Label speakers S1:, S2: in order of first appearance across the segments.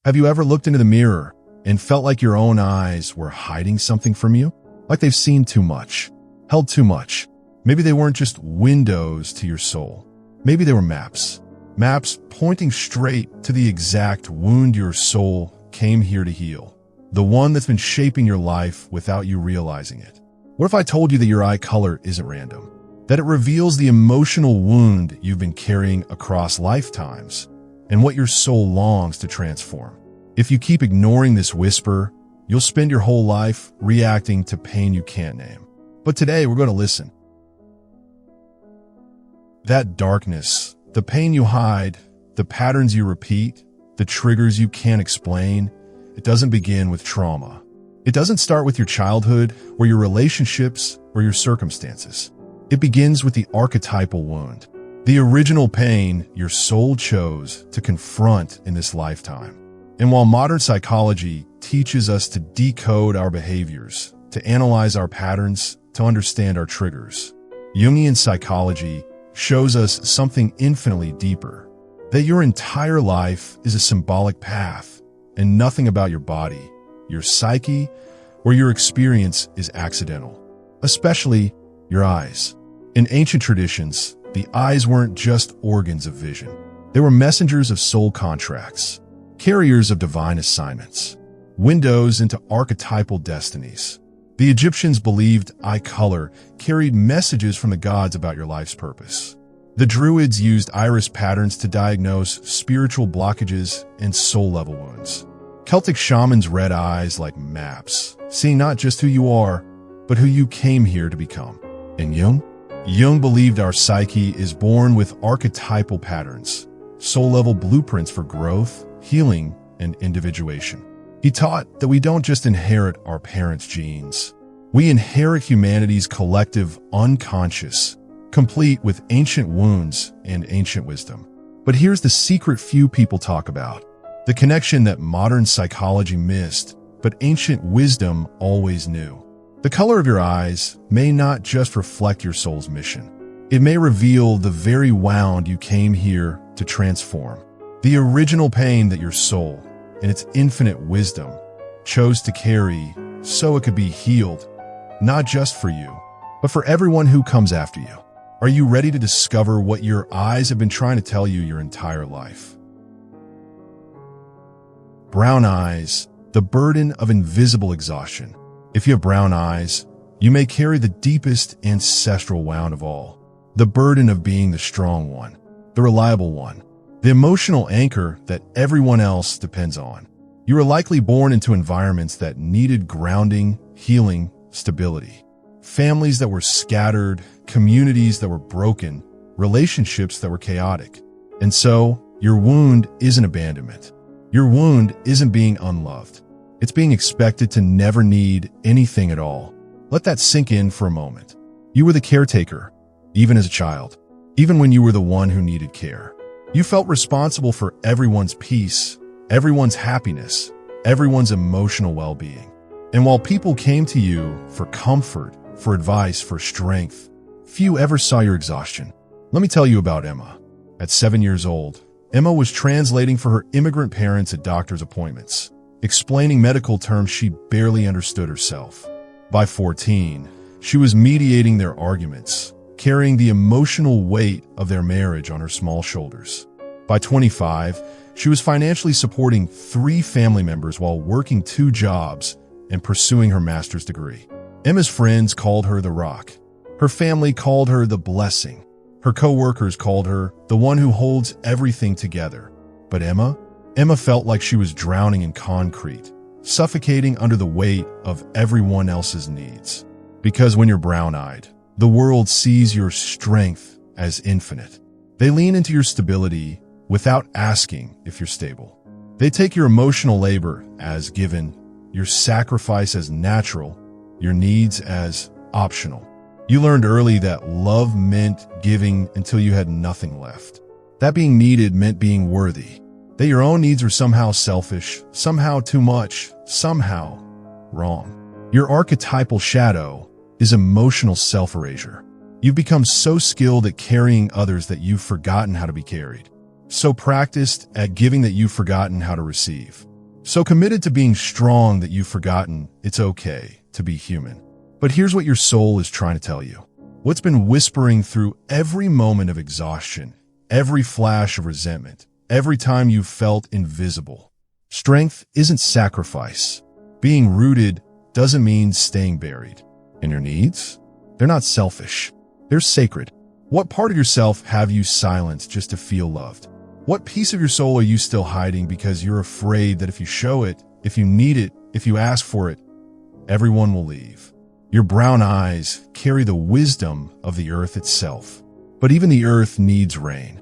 S1: Have you ever looked into the mirror and felt like your own eyes were hiding something from you? Like they've seen too much, held too much. Maybe they weren't just windows to your soul. Maybe they were maps. Maps pointing straight to the exact wound your soul came here to heal. The one that's been shaping your life without you realizing it. What if I told you that your eye color isn't random? That it reveals the emotional wound you've been carrying across lifetimes and what your soul longs to transform. If you keep ignoring this whisper, you'll spend your whole life reacting to pain you can't name. But today we're going to listen. That darkness, the pain you hide, the patterns you repeat, the triggers you can't explain, it doesn't begin with trauma. It doesn't start with your childhood or your relationships or your circumstances. It begins with the archetypal wound, the original pain your soul chose to confront in this lifetime. And while modern psychology teaches us to decode our behaviors, to analyze our patterns, to understand our triggers, Jungian psychology shows us something infinitely deeper, that your entire life is a symbolic path, and nothing about your body, your psyche, or your experience is accidental, especially your eyes. In ancient traditions, the eyes weren't just organs of vision. They were messengers of soul contracts, carriers of divine assignments, windows into archetypal destinies. The Egyptians believed eye color carried messages from the gods about your life's purpose. The Druids used iris patterns to diagnose spiritual blockages and soul-level wounds. Celtic shamans read eyes like maps, seeing not just who you are, but who you came here to become. And Jung believed our psyche is born with archetypal patterns, soul-level blueprints for growth, healing, and individuation. He taught that we don't just inherit our parents' genes. We inherit humanity's collective unconscious, complete with ancient wounds and ancient wisdom. But here's the secret few people talk about. The connection that modern psychology missed, but ancient wisdom always knew. The color of your eyes may not just reflect your soul's mission. It may reveal the very wound you came here to transform. The original pain that your soul, in its infinite wisdom, chose to carry so it could be healed, not just for you, but for everyone who comes after you. Are you ready to discover what your eyes have been trying to tell you your entire life? Brown eyes, the burden of invisible exhaustion. If you have brown eyes, you may carry the deepest ancestral wound of all, the burden of being the strong one, the reliable one, the emotional anchor that everyone else depends on. You were likely born into environments that needed grounding, healing, stability. Families that were scattered, communities that were broken, relationships that were chaotic. And so, your wound isn't abandonment. Your wound isn't being unloved. It's being expected to never need anything at all. Let that sink in for a moment. You were the caretaker, even as a child, even when you were the one who needed care. You felt responsible for everyone's peace, everyone's happiness, everyone's emotional well-being. And while people came to you for comfort, for advice, for strength, few ever saw your exhaustion. Let me tell you about Emma. At 7 years old, Emma was translating for her immigrant parents at doctor's appointments, explaining medical terms she barely understood herself. By 14, she was mediating their arguments, carrying the emotional weight of their marriage on her small shoulders. By 25, she was financially supporting 3 family members while working 2 jobs and pursuing her master's degree. Emma's friends called her the Rock. Her family called her the Blessing. Her co-workers called her the one who holds everything together. But Emma felt like she was drowning in concrete, suffocating under the weight of everyone else's needs. Because when you're brown-eyed, the world sees your strength as infinite. They lean into your stability without asking if you're stable. They take your emotional labor as given, your sacrifice as natural, your needs as optional. You learned early that love meant giving until you had nothing left. That being needed meant being worthy. That your own needs were somehow selfish, somehow too much, somehow wrong. Your archetypal shadow is emotional self-erasure. You've become so skilled at carrying others that you've forgotten how to be carried. So practiced at giving that you've forgotten how to receive. So committed to being strong that you've forgotten it's okay to be human. But here's what your soul is trying to tell you. What's been whispering through every moment of exhaustion, every flash of resentment, every time you felt invisible. Strength isn't sacrifice. Being rooted doesn't mean staying buried. And your needs? They're not selfish. They're sacred. What part of yourself have you silenced just to feel loved? What piece of your soul are you still hiding because you're afraid that if you show it, if you need it, if you ask for it, everyone will leave? Your brown eyes carry the wisdom of the earth itself. But even the earth needs rain.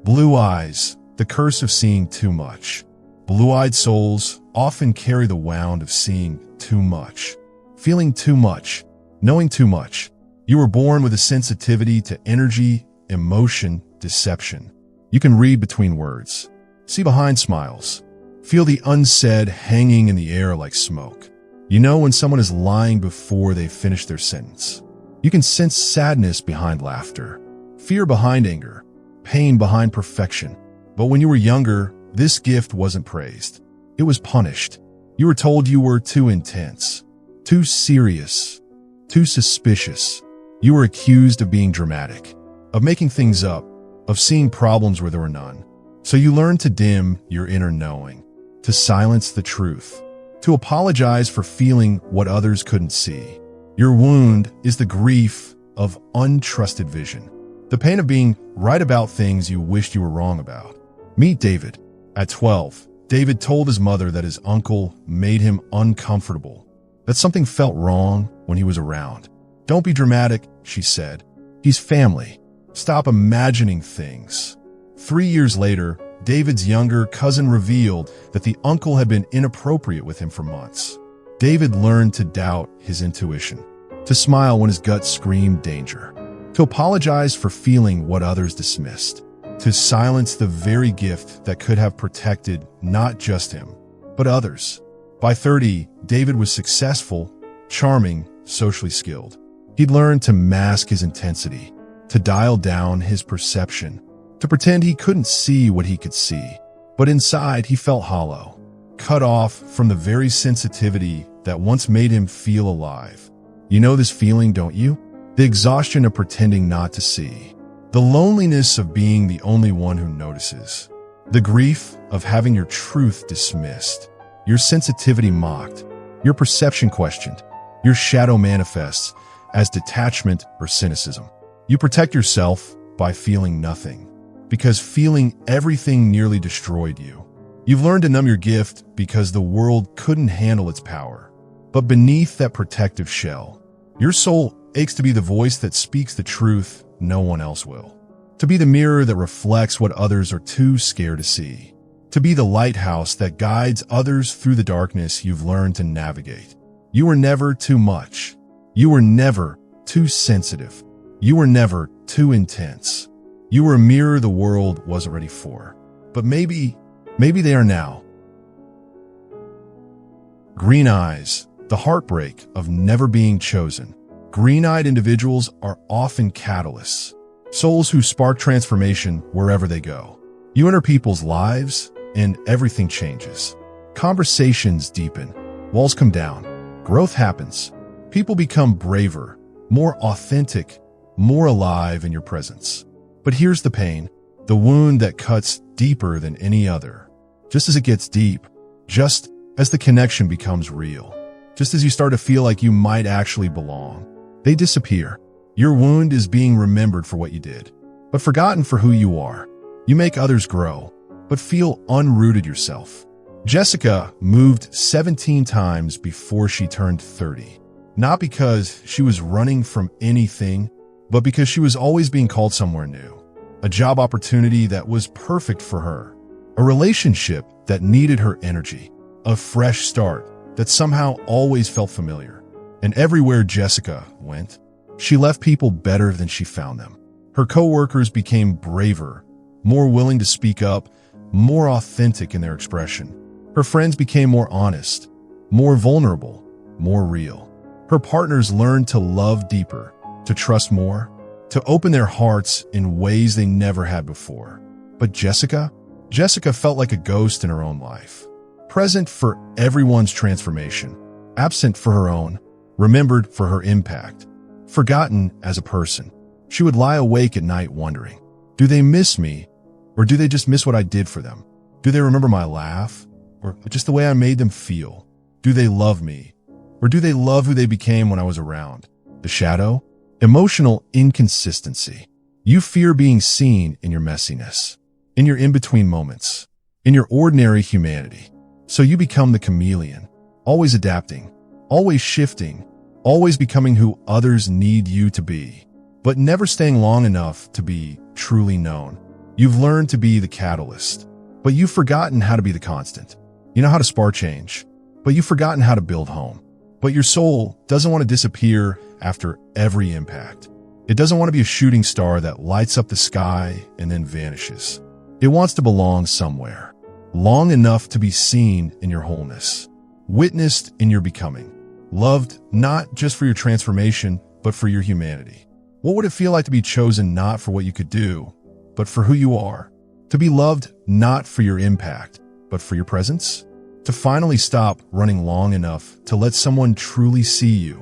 S1: Blue eyes, the curse of seeing too much. Blue-eyed souls often carry the wound of seeing too much, feeling too much, knowing too much. You were born with a sensitivity to energy, emotion, deception. You can read between words, see behind smiles, feel the unsaid hanging in the air like smoke. You know when someone is lying before they finish their sentence. You can sense sadness behind laughter, fear behind anger, pain behind perfection. But when you were younger, this gift wasn't praised. It was punished. You were told you were too intense, too serious, too suspicious. You were accused of being dramatic, of making things up, of seeing problems where there were none. So you learned to dim your inner knowing, to silence the truth, to apologize for feeling what others couldn't see. Your wound is the grief of untrusted vision, the pain of being right about things you wished you were wrong about. Meet David. At 12, David told his mother that his uncle made him uncomfortable, that something felt wrong when he was around. Don't be dramatic, she said. He's family. Stop imagining things. 3 years later, David's younger cousin revealed that the uncle had been inappropriate with him for months. David learned to doubt his intuition, to smile when his gut screamed danger, to apologize for feeling what others dismissed, to silence the very gift that could have protected not just him, but others. By 30, David was successful, charming, socially skilled. He'd learned to mask his intensity, to dial down his perception, to pretend he couldn't see what he could see. But inside, he felt hollow, cut off from the very sensitivity that once made him feel alive. You know this feeling, don't you? The exhaustion of pretending not to see. The loneliness of being the only one who notices. The grief of having your truth dismissed. Your sensitivity mocked. Your perception questioned. Your shadow manifests as detachment or cynicism. You protect yourself by feeling nothing, because feeling everything nearly destroyed you. You've learned to numb your gift because the world couldn't handle its power. But beneath that protective shell, your soul aches to be the voice that speaks the truth no one else will. To be the mirror that reflects what others are too scared to see. To be the lighthouse that guides others through the darkness you've learned to navigate. You were never too much. You were never too sensitive. You were never too intense. You were a mirror the world wasn't ready for. But maybe they are now. Green eyes, the heartbreak of never being chosen. Green-eyed individuals are often catalysts, souls who spark transformation wherever they go. You enter people's lives, and everything changes. Conversations deepen, walls come down, growth happens. People become braver, more authentic, more alive in your presence. But here's the pain, the wound that cuts deeper than any other. Just as it gets deep, just as the connection becomes real, just as you start to feel like you might actually belong, they disappear. Your wound is being remembered for what you did, but forgotten for who you are. You make others grow, but feel unrooted yourself. Jessica moved 17 times before she turned 30. Not because she was running from anything, but because she was always being called somewhere new. A job opportunity that was perfect for her. A relationship that needed her energy. A fresh start that somehow always felt familiar. And everywhere Jessica went, she left people better than she found them. Her coworkers became braver, more willing to speak up, more authentic in their expression. Her friends became more honest, more vulnerable, more real. Her partners learned to love deeper, to trust more, to open their hearts in ways they never had before. But Jessica Jessica felt like a ghost in her own life, present for everyone's transformation, absent for her own, remembered for her impact, forgotten as a person. She would lie awake at night wondering, do they miss me, or do they just miss what I did for them? Do they remember my laugh, or just the way I made them feel? Do they love me, or do they love who they became when I was around? The shadow? Emotional inconsistency. You fear being seen in your messiness, in your in-between moments, in your ordinary humanity. So you become the chameleon, always adapting, always shifting, always becoming who others need you to be, but never staying long enough to be truly known. You've learned to be the catalyst, but you've forgotten how to be the constant. You know how to spark change, but you've forgotten how to build home. But your soul doesn't want to disappear after every impact. It doesn't want to be a shooting star that lights up the sky and then vanishes. It wants to belong somewhere, long enough to be seen in your wholeness, witnessed in your becoming, loved not just for your transformation, but for your humanity. What would it feel like to be chosen not for what you could do, but for who you are? To be loved not for your impact, but for your presence? To finally stop running long enough to let someone truly see you.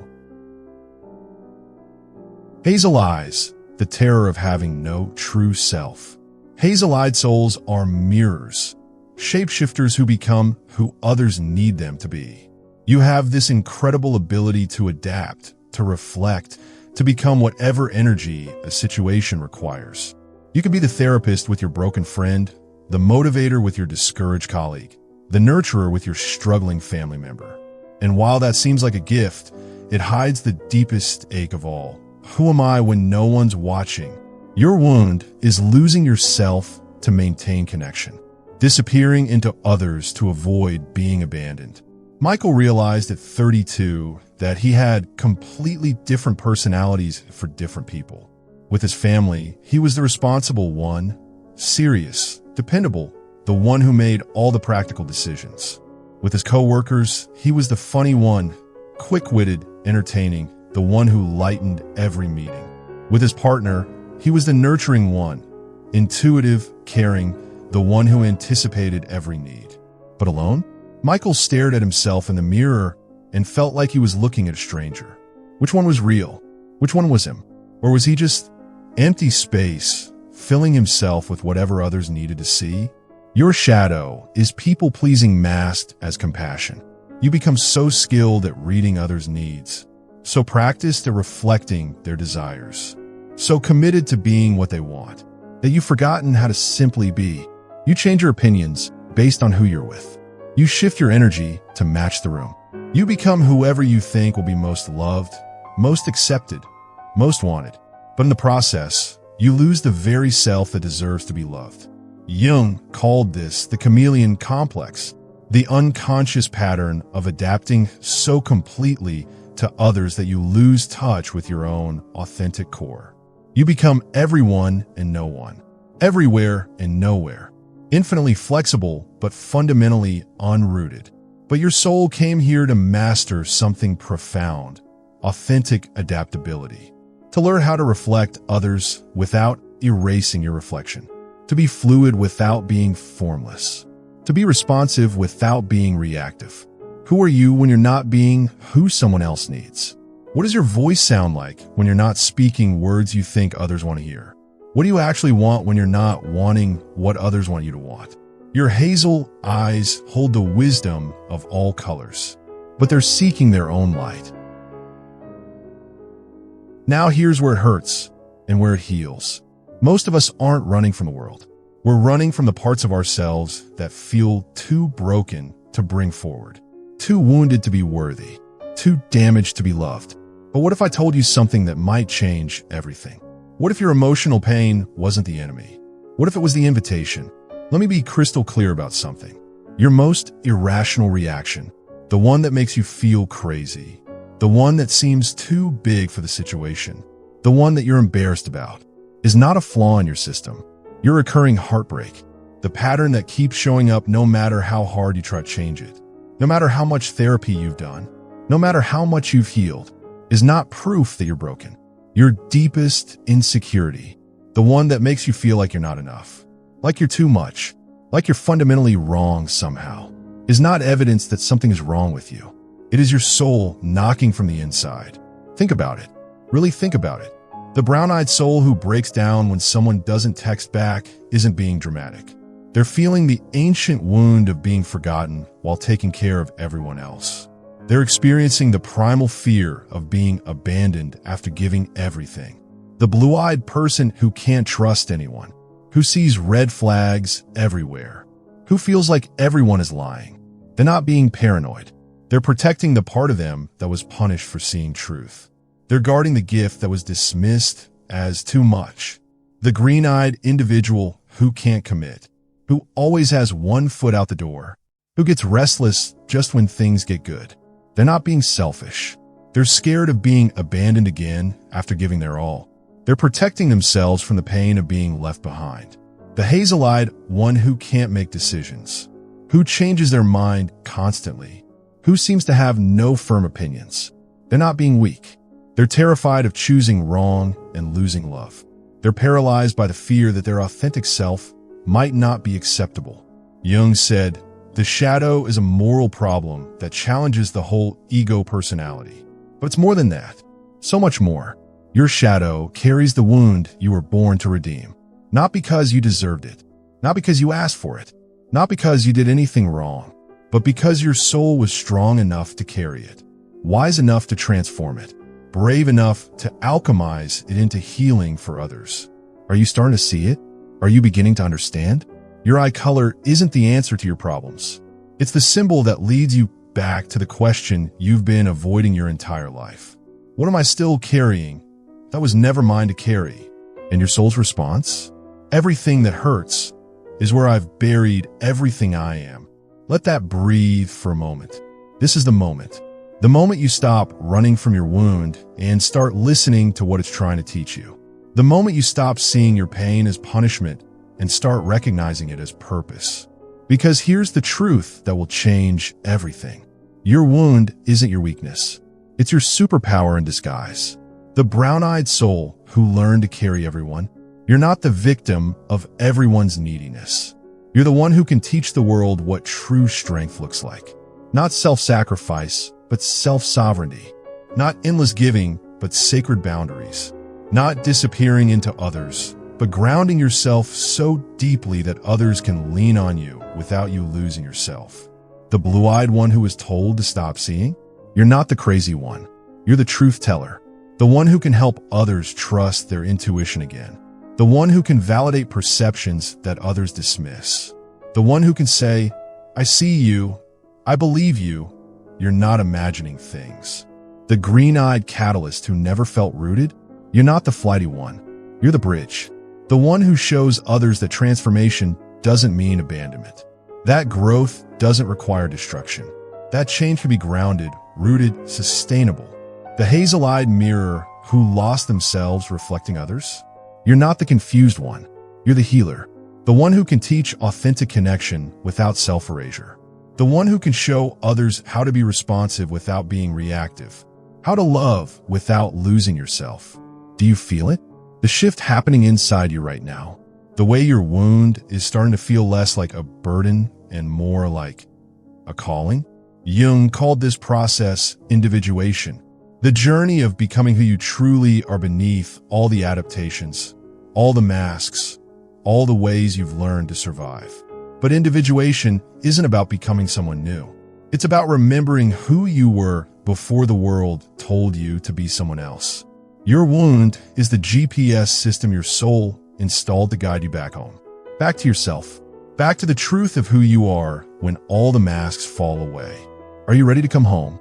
S1: Hazel eyes, the terror of having no true self. Hazel-eyed souls are mirrors, shapeshifters who become who others need them to be. You have this incredible ability to adapt, to reflect, to become whatever energy a situation requires. You can be the therapist with your broken friend, the motivator with your discouraged colleague, the nurturer with your struggling family member. And while that seems like a gift, it hides the deepest ache of all. Who am I when no one's watching? Your wound is losing yourself to maintain connection, disappearing into others to avoid being abandoned. Michael realized at 32 that he had completely different personalities for different people. With his family, he was the responsible one, serious, dependable, the one who made all the practical decisions. With his co-workers, he was the funny one, quick-witted, entertaining, the one who lightened every meeting. With his partner, he was the nurturing one, intuitive, caring, the one who anticipated every need. But alone, Michael stared at himself in the mirror and felt like he was looking at a stranger. Which one was real? Which one was him? Or was he just empty space, filling himself with whatever others needed to see? Your shadow is people-pleasing masked as compassion. You become so skilled at reading others' needs, so practiced at reflecting their desires, so committed to being what they want, that you've forgotten how to simply be. You change your opinions based on who you're with. You shift your energy to match the room. You become whoever you think will be most loved, most accepted, most wanted. But in the process, you lose the very self that deserves to be loved. Jung called this the chameleon complex, the unconscious pattern of adapting so completely to others that you lose touch with your own authentic core. You become everyone and no one, everywhere and nowhere, infinitely flexible but fundamentally unrooted. But your soul came here to master something profound, authentic adaptability, to learn how to reflect others without erasing your reflection, to be fluid without being formless, to be responsive without being reactive. Who are you when you're not being who someone else needs? What does your voice sound like when you're not speaking words you think others want to hear? What do you actually want when you're not wanting what others want you to want? Your hazel eyes hold the wisdom of all colors, but they're seeking their own light. Now here's where it hurts and where it heals. Most of us aren't running from the world. We're running from the parts of ourselves that feel too broken to bring forward, too wounded to be worthy, too damaged to be loved. But what if I told you something that might change everything? What if your emotional pain wasn't the enemy? What if it was the invitation? Let me be crystal clear about something. Your most irrational reaction, the one that makes you feel crazy, the one that seems too big for the situation, the one that you're embarrassed about, is not a flaw in your system. Your recurring heartbreak, the pattern that keeps showing up no matter how hard you try to change it, no matter how much therapy you've done, no matter how much you've healed, is not proof that you're broken. Your deepest insecurity, the one that makes you feel like you're not enough, like you're too much, like you're fundamentally wrong somehow, is not evidence that something is wrong with you. It is your soul knocking from the inside. Think about it. Really think about it. The brown-eyed soul who breaks down when someone doesn't text back isn't being dramatic. They're feeling the ancient wound of being forgotten while taking care of everyone else. They're experiencing the primal fear of being abandoned after giving everything. The blue-eyed person who can't trust anyone, who sees red flags everywhere, who feels like everyone is lying. They're not being paranoid. They're protecting the part of them that was punished for seeing truth. They're guarding the gift that was dismissed as too much. The green-eyed individual who can't commit, who always has one foot out the door, who gets restless just when things get good. They're not being selfish. They're scared of being abandoned again after giving their all. They're protecting themselves from the pain of being left behind. The hazel-eyed one who can't make decisions, who changes their mind constantly, who seems to have no firm opinions. They're not being weak. They're terrified of choosing wrong and losing love. They're paralyzed by the fear that their authentic self might not be acceptable. Jung said, "The shadow is a moral problem that challenges the whole ego personality." But it's more than that. So much more. Your shadow carries the wound you were born to redeem. Not because you deserved it. Not because you asked for it. Not because you did anything wrong. But because your soul was strong enough to carry it. Wise enough to transform it. Brave enough to alchemize it into healing for others. Are you starting to see it? Are you beginning to understand? Your eye color isn't the answer to your problems. It's the symbol that leads you back to the question you've been avoiding your entire life. What am I still carrying that was never mine to carry? And your soul's response? Everything that hurts is where I've buried everything I am. Let that breathe for a moment. This is the moment. The moment you stop running from your wound and start listening to what it's trying to teach you. The moment you stop seeing your pain as punishment and start recognizing it as purpose. Because here's the truth that will change everything. Your wound isn't your weakness. It's your superpower in disguise. The brown-eyed soul who learned to carry everyone. You're not the victim of everyone's neediness. You're the one who can teach the world what true strength looks like. Not self-sacrifice, but self-sovereignty. Not endless giving, but sacred boundaries. Not disappearing into others, but grounding yourself so deeply that others can lean on you without you losing yourself. The blue-eyed one who is told to stop seeing? You're not the crazy one. You're the truth teller. The one who can help others trust their intuition again. The one who can validate perceptions that others dismiss. The one who can say, "I see you. I believe you. You're not imagining things." The green-eyed catalyst who never felt rooted? You're not the flighty one. You're the bridge. The one who shows others that transformation doesn't mean abandonment. That growth doesn't require destruction. That change can be grounded, rooted, sustainable. The hazel-eyed mirror who lost themselves reflecting others? You're not the confused one. You're the healer. The one who can teach authentic connection without self-erasure. The one who can show others how to be responsive without being reactive. How to love without losing yourself. Do you feel it? The shift happening inside you right now. The way your wound is starting to feel less like a burden and more like a calling? Jung called this process individuation. The journey of becoming who you truly are beneath all the adaptations, all the masks, all the ways you've learned to survive. But individuation isn't about becoming someone new. It's about remembering who you were before the world told you to be someone else. Your wound is the GPS system your soul installed to guide you back home. Back to yourself. Back to the truth of who you are when all the masks fall away. Are you ready to come home?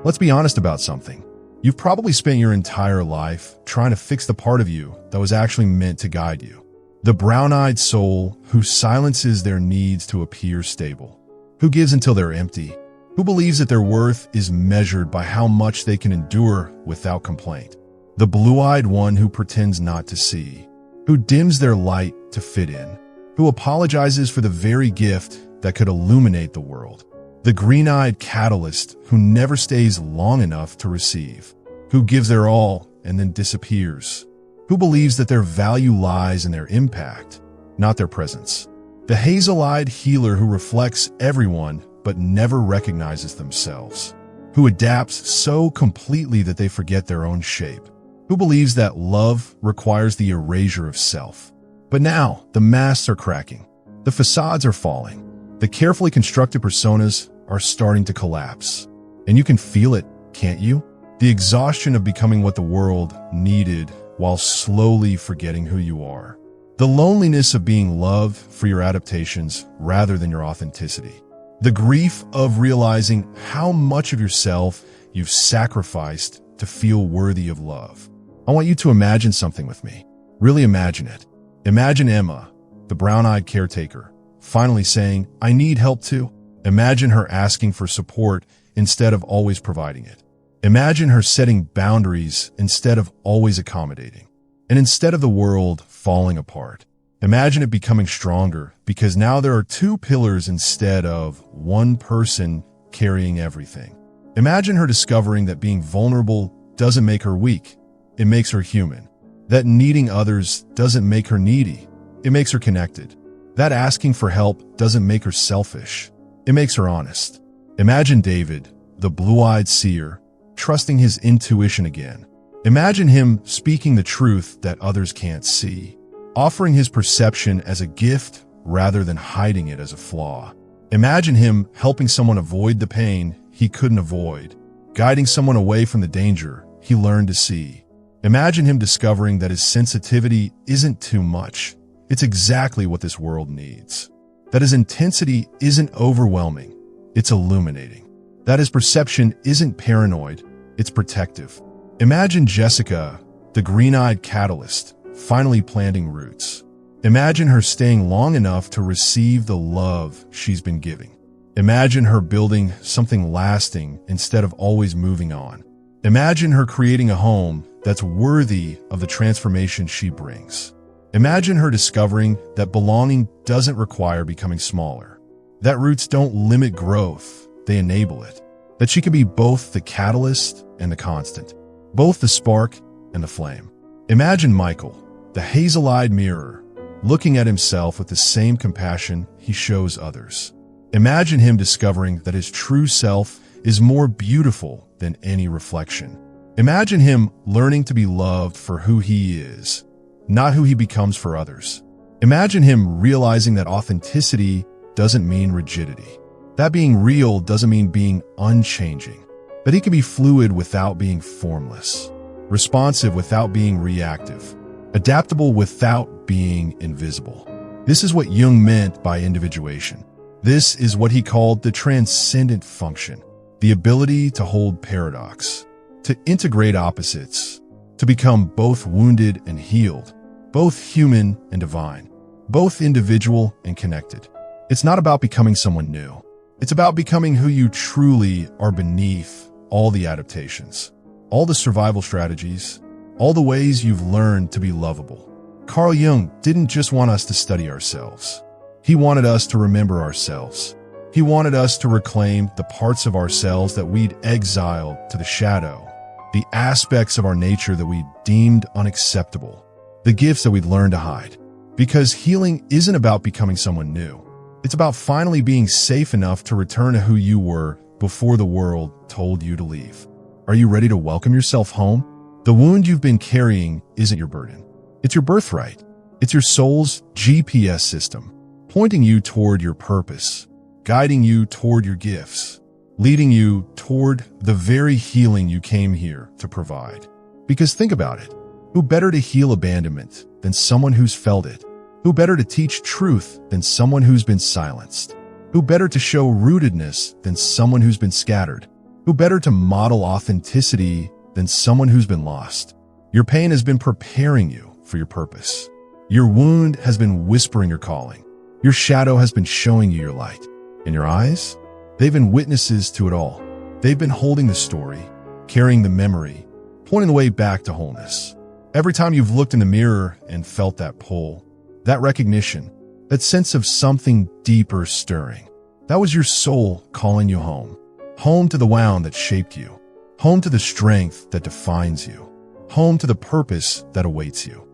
S1: Let's be honest about something. You've probably spent your entire life trying to fix the part of you that was actually meant to guide you. The brown-eyed soul who silences their needs to appear stable, who gives until they're empty, who believes that their worth is measured by how much they can endure without complaint. The blue-eyed one who pretends not to see, who dims their light to fit in, who apologizes for the very gift that could illuminate the world. The green-eyed catalyst who never stays long enough to receive, who gives their all and then disappears, who believes that their value lies in their impact, not their presence. The hazel-eyed healer who reflects everyone but never recognizes themselves, who adapts so completely that they forget their own shape, who believes that love requires the erasure of self. But now, the masks are cracking. The facades are falling. The carefully constructed personas are starting to collapse. And you can feel it, can't you? The exhaustion of becoming what the world needed while slowly forgetting who you are. The loneliness of being loved for your adaptations rather than your authenticity. The grief of realizing how much of yourself you've sacrificed to feel worthy of love. I want you to imagine something with me. Really imagine it. Imagine Emma, the brown-eyed caretaker, finally saying, "I need help too." Imagine her asking for support instead of always providing it. Imagine her setting boundaries instead of always accommodating. And instead of the world falling apart, imagine it becoming stronger because now there are two pillars instead of one person carrying everything. Imagine her discovering that being vulnerable doesn't make her weak, it makes her human. That needing others doesn't make her needy, it makes her connected. That asking for help doesn't make her selfish, it makes her honest. Imagine David, the blue-eyed seer, trusting his intuition again. Imagine him speaking the truth that others can't see, offering his perception as a gift rather than hiding it as a flaw. Imagine him helping someone avoid the pain he couldn't avoid, guiding someone away from the danger he learned to see. Imagine him discovering that his sensitivity isn't too much, it's exactly what this world needs. That his intensity isn't overwhelming, it's illuminating. That his perception isn't paranoid, it's protective. Imagine Jessica, the green-eyed catalyst, finally planting roots. Imagine her staying long enough to receive the love she's been giving. Imagine her building something lasting instead of always moving on. Imagine her creating a home that's worthy of the transformation she brings. Imagine her discovering that belonging doesn't require becoming smaller. That roots don't limit growth, they enable it. That she can be both the catalyst and the constant, both the spark and the flame. Imagine Michael, the hazel-eyed mirror, looking at himself with the same compassion he shows others. Imagine him discovering that his true self is more beautiful than any reflection. Imagine him learning to be loved for who he is, not who he becomes for others. Imagine him realizing that authenticity doesn't mean rigidity. That being real doesn't mean being unchanging. That he can be fluid without being formless, responsive without being reactive, adaptable without being invisible. This is what Jung meant by individuation. This is what he called the transcendent function, the ability to hold paradox, to integrate opposites, to become both wounded and healed, both human and divine, both individual and connected. It's not about becoming someone new. It's about becoming who you truly are beneath all the adaptations, all the survival strategies, all the ways you've learned to be lovable. Carl Jung didn't just want us to study ourselves. He wanted us to remember ourselves. He wanted us to reclaim the parts of ourselves that we'd exiled to the shadow, the aspects of our nature that we deemed unacceptable, the gifts that we'd learned to hide. Because healing isn't about becoming someone new. It's about finally being safe enough to return to who you were before the world told you to leave. Are you ready to welcome yourself home? The wound you've been carrying isn't your burden. It's your birthright. It's your soul's GPS system, pointing you toward your purpose, guiding you toward your gifts, leading you toward the very healing you came here to provide. Because think about it. Who better to heal abandonment than someone who's felt it? Who better to teach truth than someone who's been silenced? Who better to show rootedness than someone who's been scattered? Who better to model authenticity than someone who's been lost? Your pain has been preparing you for your purpose. Your wound has been whispering your calling. Your shadow has been showing you your light. And your eyes? They've been witnesses to it all. They've been holding the story, carrying the memory, pointing the way back to wholeness. Every time you've looked in the mirror and felt that pull, that recognition, that sense of something deeper stirring, that was your soul calling you home. Home to the wound that shaped you. Home to the strength that defines you. Home to the purpose that awaits you.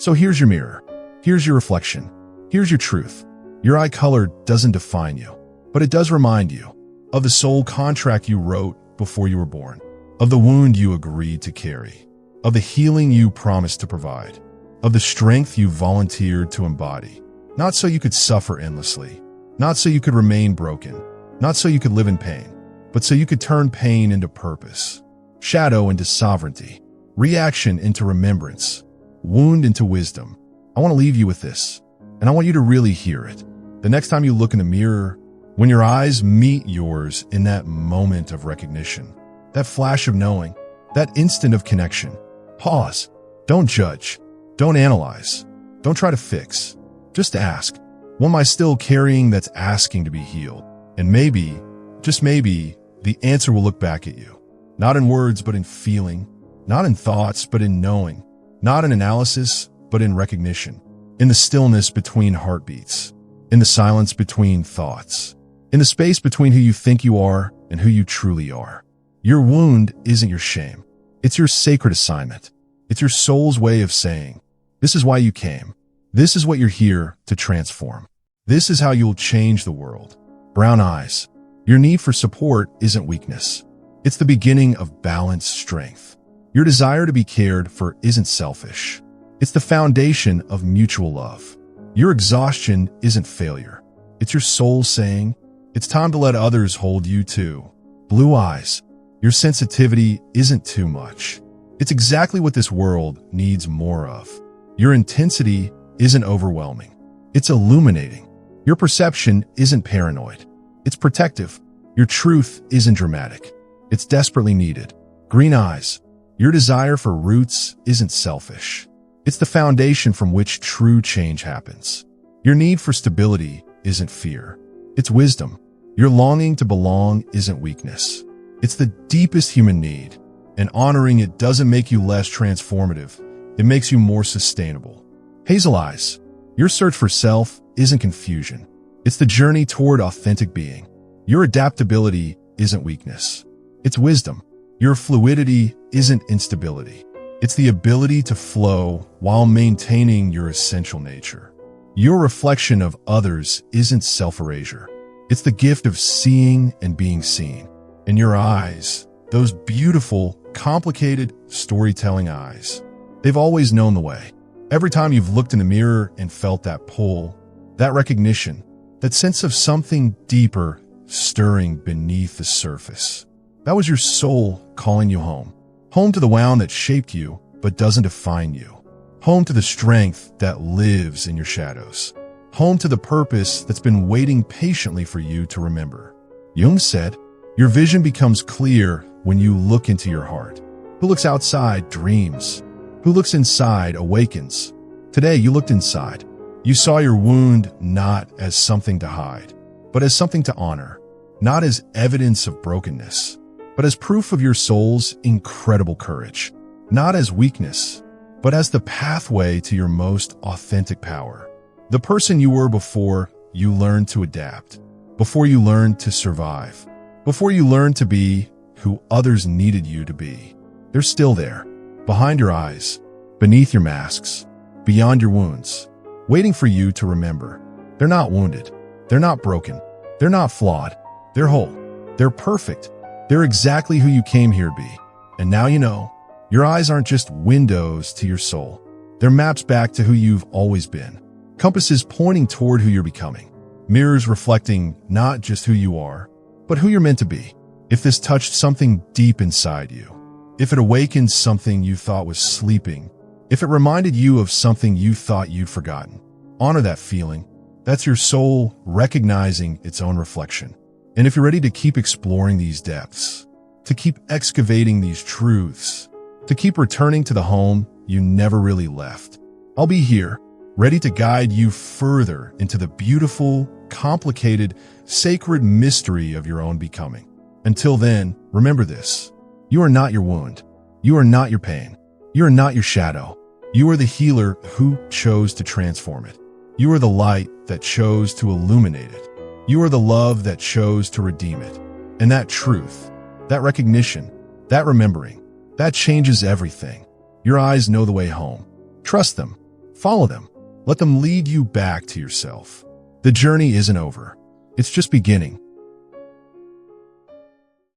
S1: So here's your mirror. Here's your reflection. Here's your truth. Your eye color doesn't define you, but it does remind you of the soul contract you wrote before you were born, of the wound you agreed to carry, of the healing you promised to provide, of the strength you volunteered to embody, not so you could suffer endlessly, not so you could remain broken, not so you could live in pain, but so you could turn pain into purpose, shadow into sovereignty, reaction into remembrance, wound into wisdom. I want to leave you with this, and I want you to really hear it. The next time you look in the mirror, when your eyes meet yours in that moment of recognition, that flash of knowing, that instant of connection, pause. Don't judge. Don't analyze. Don't try to fix. Just ask, what am I still carrying that's asking to be healed? And maybe, just maybe, the answer will look back at you. Not in words, but in feeling. Not in thoughts, but in knowing. Not in analysis, but in recognition. In the stillness between heartbeats. In the silence between thoughts. In the space between who you think you are and who you truly are. Your wound isn't your shame. It's your sacred assignment. It's your soul's way of saying, this is why you came. This is what you're here to transform. This is how you'll change the world. Brown eyes. Your need for support isn't weakness. It's the beginning of balanced strength. Your desire to be cared for isn't selfish. It's the foundation of mutual love. Your exhaustion isn't failure. It's your soul saying, it's time to let others hold you too. Blue eyes. Your sensitivity isn't too much. It's exactly what this world needs more of. Your intensity isn't overwhelming. It's illuminating. Your perception isn't paranoid. It's protective. Your truth isn't dramatic. It's desperately needed. Green eyes. Your desire for roots isn't selfish. It's the foundation from which true change happens. Your need for stability isn't fear. It's wisdom. Your longing to belong isn't weakness. It's the deepest human need, and honoring it doesn't make you less transformative. It makes you more sustainable. Hazel eyes. Your search for self isn't confusion. It's the journey toward authentic being. Your adaptability isn't weakness. It's wisdom. Your fluidity isn't instability. It's the ability to flow while maintaining your essential nature. Your reflection of others isn't self-erasure. It's the gift of seeing and being seen. In your eyes, those beautiful, complicated, storytelling eyes, they've always known the way. Every time you've looked in the mirror and felt that pull, that recognition, that sense of something deeper stirring beneath the surface, that was your soul calling you home. Home to the wound that shaped you but doesn't define you. Home to the strength that lives in your shadows. Home to the purpose that's been waiting patiently for you to remember. Jung said, your vision becomes clear when you look into your heart. Who looks outside dreams. Who looks inside awakens. Today you looked inside. You saw your wound not as something to hide, but as something to honor. Not as evidence of brokenness, but as proof of your soul's incredible courage. Not as weakness, but as the pathway to your most authentic power. The person you were before you learned to adapt, before you learned to survive, before you learned to be who others needed you to be. They're still there, behind your eyes, beneath your masks, beyond your wounds, waiting for you to remember. They're not wounded. They're not broken. They're not flawed. They're whole. They're perfect. They're exactly who you came here to be. And now you know, your eyes aren't just windows to your soul. They're maps back to who you've always been. Compasses pointing toward who you're becoming. Mirrors reflecting not just who you are, but who you're meant to be. If this touched something deep inside you, if it awakened something you thought was sleeping, if it reminded you of something you thought you'd forgotten, honor that feeling. That's your soul recognizing its own reflection. And if you're ready to keep exploring these depths, to keep excavating these truths, to keep returning to the home you never really left, I'll be here, ready to guide you further into the beautiful, complicated, sacred mystery of your own becoming. Until then, remember this. You are not your wound. You are not your pain. You are not your shadow. You are the healer who chose to transform it. You are the light that chose to illuminate it. You are the love that chose to redeem it. And that truth, that recognition, that remembering, that changes everything. Your eyes know the way home. Trust them. Follow them. Let them lead you back to yourself. The journey isn't over. It's just beginning.